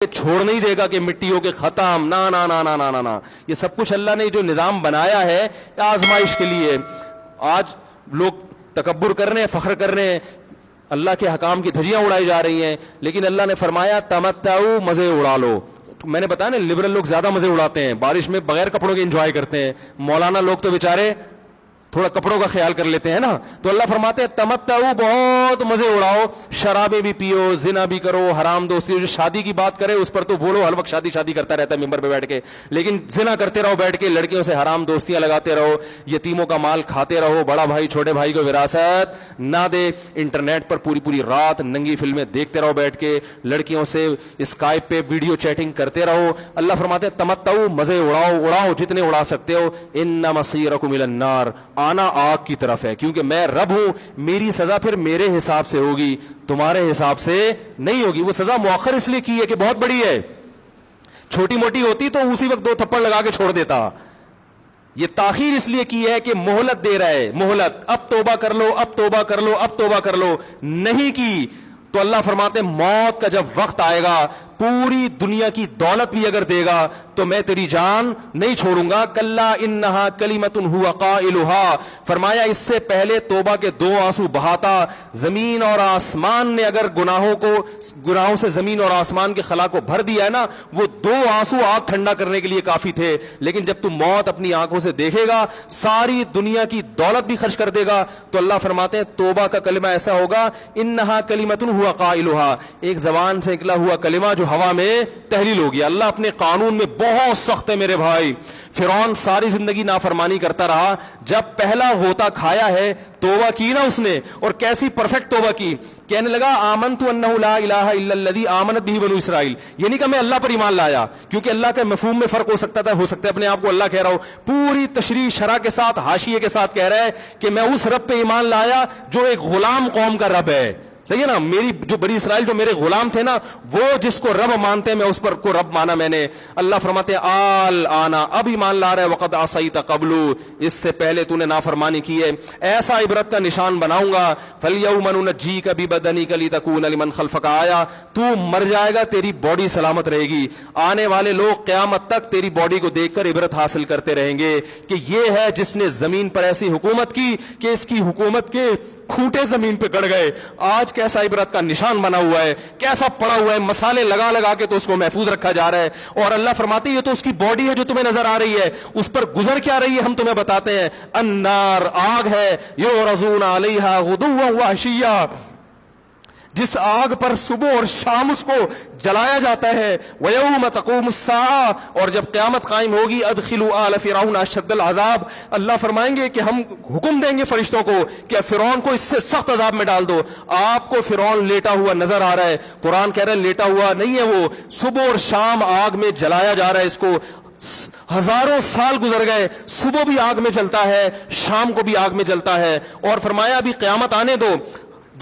چھوڑ نہیں دے گا کہ مٹیوں کے ختم، نا نا نا نا نا نا نا. یہ سب کچھ اللہ نے جو نظام بنایا ہے آزمائش کے لیے. آج لوگ تکبر کر رہے ہیں، فخر کر رہے ہیں، اللہ کے حکام کی دھجیاں اڑائی جا رہی ہیں، لیکن اللہ نے فرمایا تمتعوا، مزے اڑا لو. میں نے بتایا نا لبرل لوگ زیادہ مزے اڑاتے ہیں، بارش میں بغیر کپڑوں کے انجوائے کرتے ہیں. مولانا لوگ تو بیچارے تھوڑا کپڑوں کا خیال کر لیتے ہیں نا. تو اللہ فرماتے ہیں تمتعوا، بہت مزے اڑاؤ، شرابیں بھی پیو، زنا بھی کرو، حرام دوستی. جو شادی کی بات کرے اس پر تو بولو ہر وقت شادی شادی کرتا رہتا ہے ممبر پہ بیٹھ کے، لیکن زنا کرتے رہو بیٹھ کے، لڑکیوں سے حرام دوستیاں لگاتے رہو، یتیموں کا مال کھاتے رہو، بڑا بھائی چھوٹے بھائی کو وراثت نہ دے، انٹرنیٹ پر پوری پوری رات ننگی فلمیں دیکھتے رہو بیٹھ کے، لڑکیوں سے اسکائپ پہ ویڈیو چیٹنگ کرتے رہو. اللہ فرماتے ہیں تمتعوا، مزے اڑاؤ جتنے اڑا سکتے ہو. ان مصیرکم الی النار، آنا آگ کی طرف ہے، کیونکہ میں رب ہوں، میری سزا پھر میرے حساب سے ہوگی، تمہارے حساب سے نہیں ہوگی. وہ سزا مؤخر اس لیے کی ہے کہ بہت بڑی ہے، چھوٹی موٹی ہوتی تو اسی وقت 2 تھپڑ لگا کے چھوڑ دیتا. یہ تاخیر اس لیے کی ہے کہ مہلت دے رہا ہے، مہلت، اب توبہ کر لو، اب توبہ کر لو، اب توبہ کر لو. نہیں کی تو اللہ فرماتے ہیں موت کا جب وقت آئے گا، پوری دنیا کی دولت بھی اگر دے گا تو میں تیری جان نہیں چھوڑوں گا. کلا انہا کلمۃ ہوا قائلھا، فرمایا اس سے پہلے توبہ کے 2 آنسو بہاتا. زمین اور آسمان نے اگر گناہوں سے زمین اور آسمان کے خلا کو بھر دیا ہے نا، وہ 2 آنسو آگ ٹھنڈا کرنے کے لیے کافی تھے. لیکن جب تم موت اپنی آنکھوں سے دیکھے گا، ساری دنیا کی دولت بھی خرچ کر دے گا، تو اللہ فرماتے ہیں توبہ کا کلمہ ایسا ہوگا انہا کلمۃ ہوا قائلھا، ایک زبان سے نکلا ہوا کلمہ جو ہوا میں تحلیل ہو گیا. اللہ اپنے قانون میں بہت سخت ہے میرے بھائی. فرعون ساری زندگی نافرمانی کرتا رہا، جب پہلا غوطہ کھایا ہے توبہ کی نا اس نے، اور کیسی پرفیکٹ توبہ کی. کہنے لگا آمنت انہ لا الہ الا الذی آمنت بہ بنو اسرائیل، یہ نہیں کہ میں اللہ پر ایمان لایا، کیونکہ اللہ کے مفہوم میں فرق ہو سکتا ہے اپنے آپ کو اللہ کہہ رہا ہو. پوری تشریح شرح کے ساتھ حاشیے کے ساتھ کہہ رہا ہے کہ میں اس رب پہ ایمان لایا جو ایک غلام قوم کا رب ہے. صحیح ہے نا، میری جو بنی اسرائیل جو میرے غلام تھے نا، وہ جس کو رب مانتے ہیں میں اس پر کو رب مانا میں نے. اللہ فرماتے ہیں آل آنا، اب ایمان لا رہا ہے، وقد عصیت قبل، اس سے پہلے تو نے نافرمانی کی ہے. ایسا عبرت کا نشان بناؤں گا. فالیوم ننجیک ببدنک لتکون لمن خلفک آیا، تو مر جائے گا تیری باڈی سلامت رہے گی، آنے والے لوگ قیامت تک تیری باڈی کو دیکھ کر عبرت حاصل کرتے رہیں گے کہ یہ ہے جس نے زمین پر ایسی حکومت کی کہ اس کی حکومت کے کھوٹے زمین پہ گڑ گئے. آج کیسا عبرت کا نشان بنا ہوا ہے، کیسا پڑا ہوا ہے، مسالے لگا لگا کے تو اس کو محفوظ رکھا جا رہا ہے. اور اللہ فرماتے ہیں یہ تو اس کی باڈی ہے جو تمہیں نظر آ رہی ہے، اس پر گزر کیا رہی ہے ہم تمہیں بتاتے ہیں. النار، آگ ہے، یعرضون علیہا غدوا وعشیا، جس آگ پر صبح اور شام اس کو جلایا جاتا ہے. وَيَوْمَ تَقُومُ السَّاعَةُ، اور جب قیامت قائم ہوگی، أَدْخِلُوا آلَ فِرْعَوْنَ أَشَدَّ الْعَذَابِ، اللہ فرمائیں گے کہ ہم حکم دیں گے فرشتوں کو کہ فرعون کو اس سے سخت عذاب میں ڈال دو. آپ کو فرعون لیٹا ہوا نظر آ رہا ہے، قرآن کہہ رہا ہے لیٹا ہوا نہیں ہے، وہ صبح اور شام آگ میں جلایا جا رہا ہے. اس کو ہزاروں سال گزر گئے، صبح بھی آگ میں جلتا ہے، شام کو بھی آگ میں جلتا ہے. اور فرمایا ابھی قیامت آنے دو،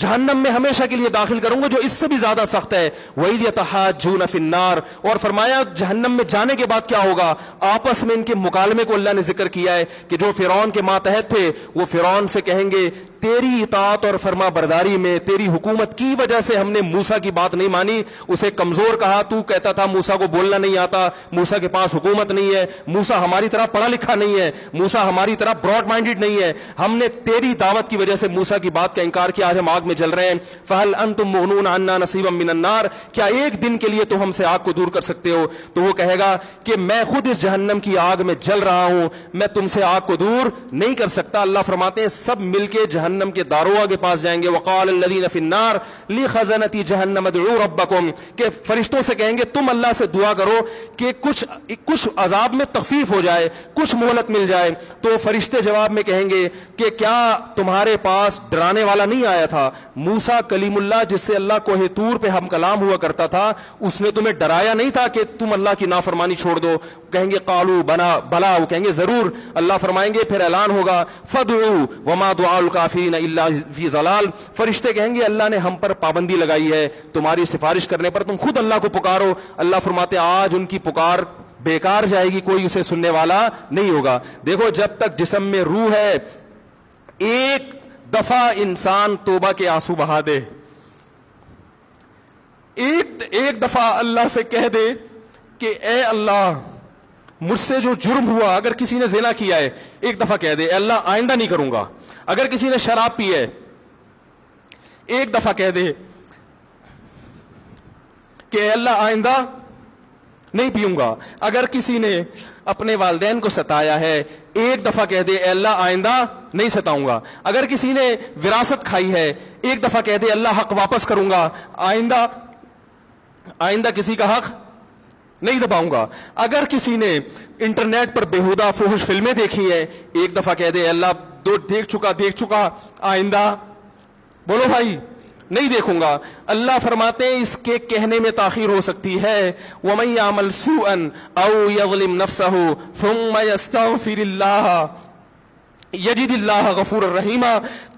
جہنم میں ہمیشہ کے لیے داخل کروں گا جو اس سے بھی زیادہ سخت ہے. وَإِذْ يَتَحَاجُّونَ فِي النَّارِ، اور فرمایا جہنم میں جانے کے بعد کیا ہوگا، آپس میں ان کے مکالمے کو اللہ نے ذکر کیا ہے کہ جو فرعون کے ماتحت تھے وہ فرعون سے کہیں گے تیری اطاعت اور فرما برداری میں، تیری حکومت کی وجہ سے ہم نے موسیٰ کی بات نہیں مانی، اسے کمزور کہا. تو کہتا تھا موسیٰ کو بولنا نہیں آتا، موسیٰ کے پاس حکومت نہیں ہے، موسیٰ ہماری طرح پڑھا لکھا نہیں ہے، موسیٰ ہماری طرح براڈ مائنڈڈ نہیں ہے. ہم نے تیری دعوت کی وجہ سے موسیٰ کی بات کا انکار کیا، آج ہم آگ میں جل رہے ہیں. فَهَلْ أَنْتُمْ مُغْنُونَ عَنَّا نَصِيبًا مِّنَ النَّارِ، کیا ایک دن کے لیے تو ہم سے آگ کو دور کر سکتے ہو؟ تو وہ کہے گا کہ میں خود اس جہنم کی آگ میں جل رہا ہوں، میں تم سے آگ کو دور نہیں کر سکتا. اللہ فرماتے ہیں سب مل کے جہنم کے داروغ کے پاس جائیں گے. وقال الذين في النار لخزنة جهنم ادعوا ربكم، کہ فرشتوں سے کہیں گے تم اللہ سے دعا کرو کہ کچھ عذاب میں تخفیف ہو جائے، کچھ مہلت مل جائے. تو فرشتے جواب میں کہیں گے کہ کیا تمہارے پاس ڈرانے والا نہیں آیا تھا؟ موسیٰ کلیم اللہ جس سے اللہ کوہ طور پہ ہم کلام ہوا کرتا تھا، اس نے تمہیں ڈرایا نہیں تھا کہ تم اللہ کی نافرمانی چھوڑ دو؟ کہیں گے قالوا بلا، وہ کہیں گے ضرور. اللہ فرمائیں گے پھر اعلان ہوگا فادعوا وما دعاء الکافرین الا فی ضلال، فرشتے کہیں گے اللہ نے ہم پر پابندی لگائی ہے تمہاری سفارش کرنے پر، تم خود اللہ کو پکارو. اللہ فرماتے آج ان کی پکار بیکار جائے گی، کوئی اسے سننے والا نہیں ہوگا. دیکھو جب تک جسم میں روح ہے، ایک دفعہ انسان توبہ کے آنسو بہا دے، ایک دفعہ اللہ سے کہہ دے کہ اے اللہ مجھ سے جو جرم ہوا، اگر کسی نے زنا کیا ہے ایک دفعہ کہہ دے اے اللہ آئندہ نہیں کروں گا. اگر کسی نے شراب پی ہے ایک دفعہ کہہ دے کہ اے اللہ آئندہ نہیں پیوں گا. اگر کسی نے اپنے والدین کو ستایا ہے ایک دفعہ کہہ دے اے اللہ آئندہ نہیں ستاؤں گا. اگر کسی نے وراثت کھائی ہے ایک دفعہ کہہ دے اللہ حق واپس کروں گا، آئندہ کسی کا حق نہیں دباؤں گا. اگر کسی نے انٹرنیٹ پر بیہودہ فحش فلمیں دیکھی ہیں ایک دفعہ کہہ دے اللہ دیکھ چکا آئندہ بولو بھائی نہیں دیکھوں گا. اللہ فرماتے ہیں اس کے کہنے میں تاخیر ہو سکتی ہے. وَمَن يَعْمَلْ سُوءًا أَوْ يَظْلِمْ نَفْسَهُ ثُمَّ يَسْتَغْفِرِ اللَّهَ يَجِدِ اللَّهَ غَفُورًا رَحِيمًا.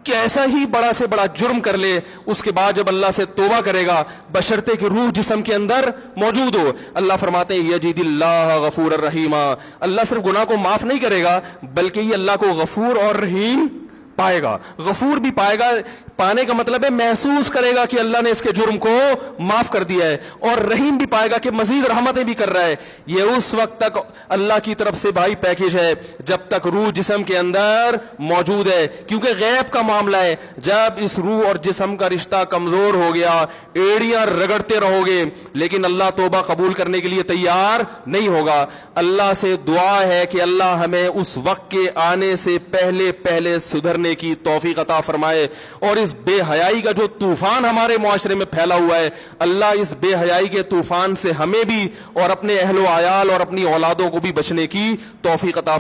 کیسا ہی بڑا سے بڑا جرم کر لے اس کے بعد جب اللہ سے توبہ کرے گا بشرطے کہ روح جسم کے اندر موجود ہو، اللہ فرماتے ہیں یجد اللہ غفور الرحیم. اللہ صرف گناہ کو معاف نہیں کرے گا بلکہ یہ اللہ کو غفور اور رحیم پائے گا. غفور بھی پائے گا، پانے کا مطلب ہے محسوس کرے گا کہ اللہ نے اس کے جرم کو معاف کر دیا ہے، اور رحیم بھی پائے گا کہ مزید رحمتیں بھی کر رہا ہے. یہ اس وقت تک اللہ کی طرف سے بھائی پیکیج ہے جب تک روح جسم کے اندر موجود ہے، کیونکہ غیب کا معاملہ ہے. جب اس روح اور جسم کا رشتہ کمزور ہو گیا ایڑیاں رگڑتے رہو گے لیکن اللہ توبہ قبول کرنے کے لیے تیار نہیں ہوگا. اللہ سے دعا ہے کہ اللہ ہمیں اس وقت کے آنے سے پہلے سدھرنے کی توفیق عطا فرمائے، اور اس بے حیائی کا جو طوفان ہمارے معاشرے میں پھیلا ہوا ہے اللہ اس بے حیائی کے طوفان سے ہمیں بھی اور اپنے اہل و عیال اور اپنی اولادوں کو بھی بچنے کی توفیق عطا